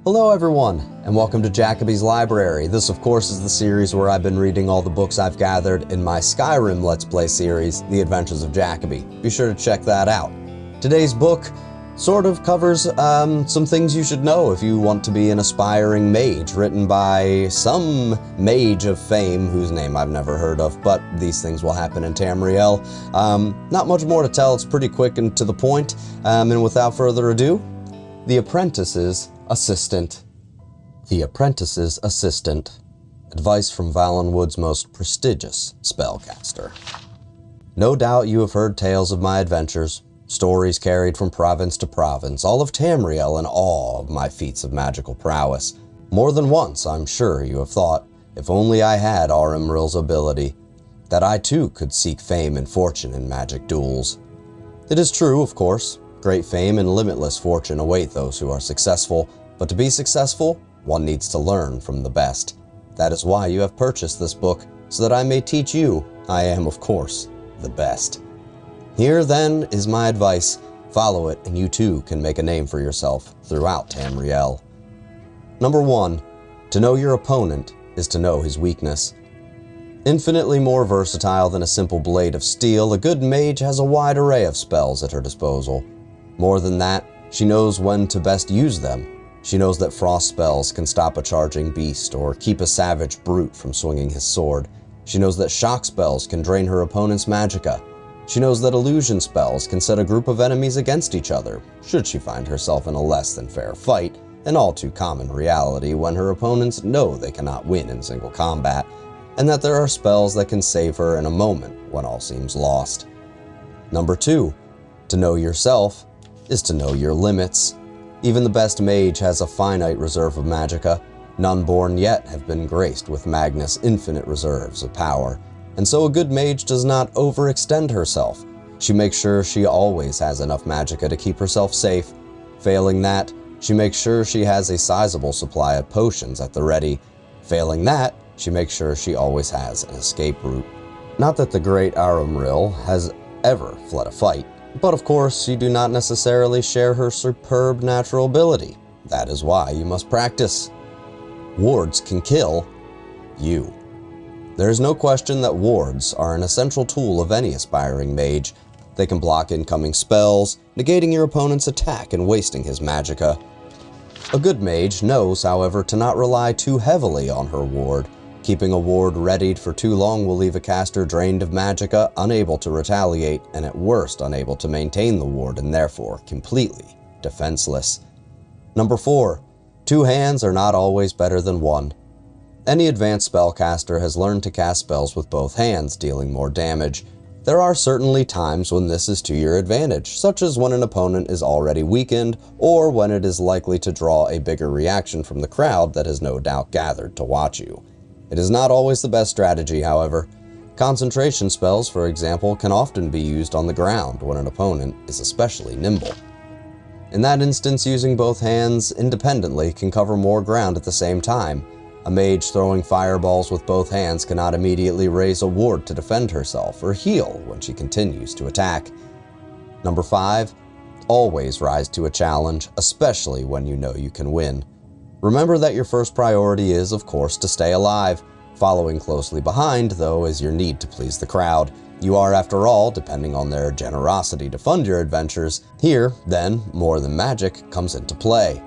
Hello everyone, and welcome to Jacoby's Library. This of course is the series where I've been reading all the books I've gathered in my Skyrim Let's Play series, The Adventures of Jacoby. Be sure to check that out. Today's book sort of covers some things you should know if you want to be an aspiring mage, written by some mage of fame whose name I've never heard of, but these things will happen in Tamriel. Not much more to tell, it's pretty quick and to the point, and without further ado, The Apprentice's Assistant. The Apprentice's Assistant. Advice from Valenwood's most prestigious spellcaster. No doubt you have heard tales of my adventures, stories carried from province to province, all of Tamriel in awe of my feats of magical prowess. More than once, I'm sure you have thought, if only I had Arimril's ability, that I too could seek fame and fortune in magic duels. It is true, of course. Great fame and limitless fortune await those who are successful, but to be successful, one needs to learn from the best. That is why you have purchased this book, so that I may teach you. I am, of course, the best. Here, then, is my advice. Follow it, and you too can make a name for yourself throughout Tamriel. Number 1. To know your opponent is to know his weakness. Infinitely more versatile than a simple blade of steel, a good mage has a wide array of spells at her disposal. More than that, she knows when to best use them. She knows that frost spells can stop a charging beast or keep a savage brute from swinging his sword. She knows that shock spells can drain her opponent's magicka. She knows that illusion spells can set a group of enemies against each other, should she find herself in a less than fair fight, an all too common reality when her opponents know they cannot win in single combat, and that there are spells that can save her in a moment when all seems lost. Number 2. To know yourself is to know your limits. Even the best mage has a finite reserve of magicka. None born yet have been graced with Magnus' infinite reserves of power, and so a good mage does not overextend herself. She makes sure she always has enough magicka to keep herself safe. Failing that, she makes sure she has a sizable supply of potions at the ready. Failing that, she makes sure she always has an escape route. Not that the great Arimril has ever fled a fight, but of course you do not necessarily share her superb natural ability. That is why you must practice. Wards can kill you. There is no question that wards are an essential tool of any aspiring mage. They can block incoming spells, negating your opponent's attack and wasting his magicka. A good mage knows, however, to not rely too heavily on her ward. Keeping a ward readied for too long will leave a caster drained of magicka, unable to retaliate, and at worst unable to maintain the ward and therefore completely defenseless. Number 4. 2 hands are not always better than 1. Any advanced spellcaster has learned to cast spells with both hands, dealing more damage. There are certainly times when this is to your advantage, such as when an opponent is already weakened, or when it is likely to draw a bigger reaction from the crowd that has no doubt gathered to watch you. It is not always the best strategy, however. Concentration spells, for example, can often be used on the ground when an opponent is especially nimble. In that instance, using both hands independently can cover more ground at the same time. A mage throwing fireballs with both hands cannot immediately raise a ward to defend herself or heal when she continues to attack. Number 5. Always rise to a challenge, especially when you know you can win. Remember that your first priority is, of course, to stay alive. Following closely behind, though, is your need to please the crowd. You are, after all, depending on their generosity to fund your adventures. Here, then, more than magic comes into play.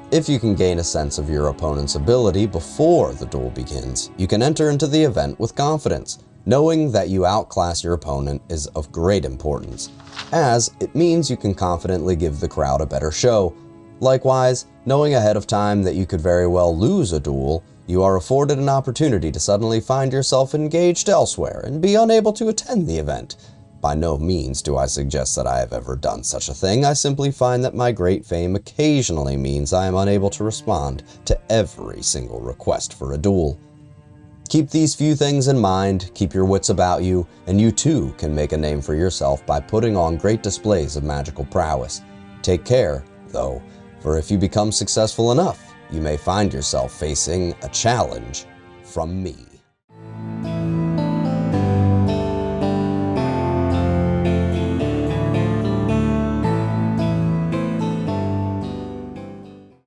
If you can gain a sense of your opponent's ability before the duel begins, you can enter into the event with confidence. Knowing that you outclass your opponent is of great importance, as it means you can confidently give the crowd a better show. Likewise, knowing ahead of time that you could very well lose a duel, you are afforded an opportunity to suddenly find yourself engaged elsewhere and be unable to attend the event. By no means do I suggest that I have ever done such a thing. I simply find that my great fame occasionally means I am unable to respond to every single request for a duel. Keep these few things in mind, keep your wits about you, and you too can make a name for yourself by putting on great displays of magical prowess. Take care, though, for if you become successful enough, you may find yourself facing a challenge from me.